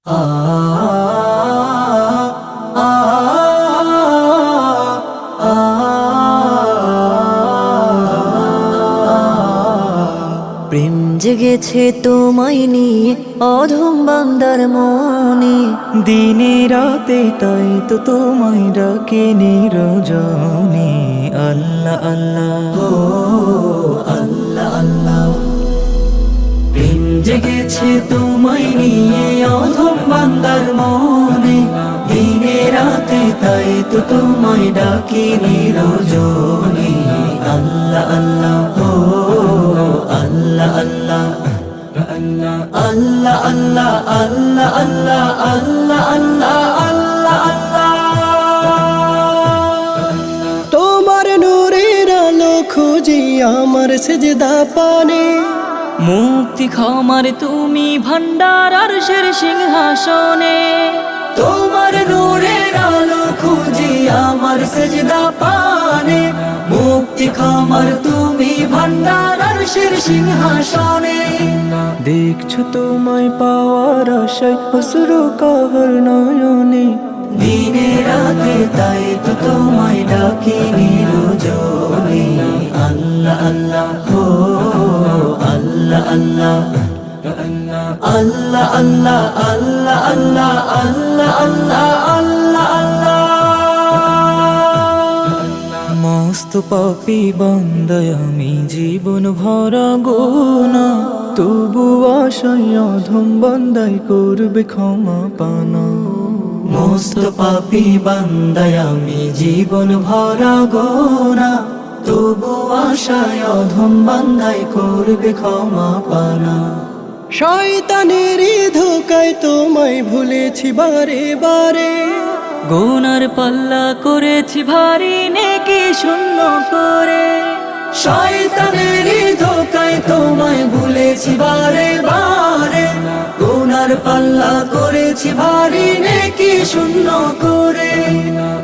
আ আ আ প্রেম জেগেছে তোমায় নিয়ে অধম বান্দার মনে, দিনে রাতে তাই তো তোমায় ডাকে নিরজনে। আল্লাহ আল্লাহ ও আল্লাহ আল্লাহ। প্রেম জেগেছে তোমায় নিয়ে অধম বান্দার মনে, দিনে রাতে তাই তো তোমায় ডাকি নিরজনে। আল্লাহ আল্লাহ ও আল্লাহ আল্লাহ আল্লাহ আল্লাহ আল্লাহ আল্লাহ আল্লাহ আল্লাহ আল্লাহ আল্লাহ। তোমার নূরের আলো খুঁজি আমার সেজদা পানে, মুক্তি ক্ষমার তুমি ভান্ডার আরশের সিংহাসনে। তোমার নূরের আলো খুঁজি আমার সেজদা পানে, মুক্তি ক্ষমার তুমি ভান্ডার আরশের সিংহাসনে। দেখছো তোমায় পাওয়ার আশায় অশ্রু কাহর নয়নে, দিনে রাতে তাই তো তোমায় ডাকি নিরজনে। আল্লাহ আল্লাহ ও আল্লাহ আল্লাহ আল্লাহ আল্লাহ আল্লাহ আল্লাহ আল্লাহ আল্লাহ আল্লাহ আল্লাহ। মস্ত পাপী বান্দায় আমি জীবন ভরা গোনা, তবু আশায় অধম বান্দায় করবে ক্ষমা পানা। মস্ত পাপী বান্দায় আমি জীবন ভরা গোনা, তবু আশায় অধম বান্দায় করবে ক্ষমা পানা। শয়তানের ধোকায় তোমায় ভুলেছি বারে বারে, গুনার পাল্লা করেছি ভারী নেকি শূন্য করে। শয়তানের ধোকায় তোমায় ভুলেছি বারে বারে, গুনার পাল্লা করেছি ভারী নেকি শূন্য করে।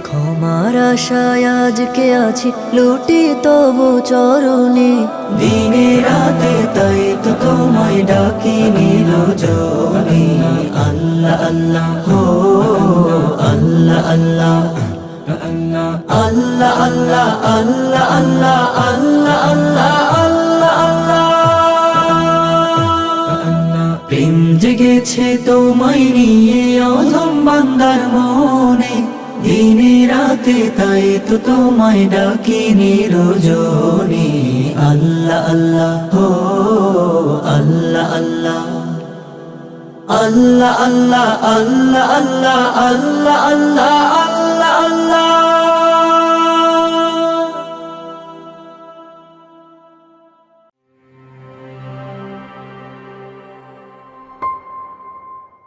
ক্ষমার আশায় আজকে আছি লুটি তবু চরণে, দিনে রাতে তাই তো তোমায় ডাকি নিরজনে। আল্লাহ আল্লাহ ও আল্লাহ আল্লাহ আল্লাহ আল্লাহ আল্লাহ আল্লাহ আল্লাহ আল্লাহ আল্লাহ আল্লাহ। প্রেম জেগেছে তোমায় নিয়ে অধম বান্দার মনে, দিনে রাতে তাই তো তোমায় ডাকি নিরজনে। আল্লাহ আল্লাহ ও আল্লাহ আল্লাহ আল্লাহ আল্লাহ আল্লাহ আল্লাহ আল্লাহ আল্লাহ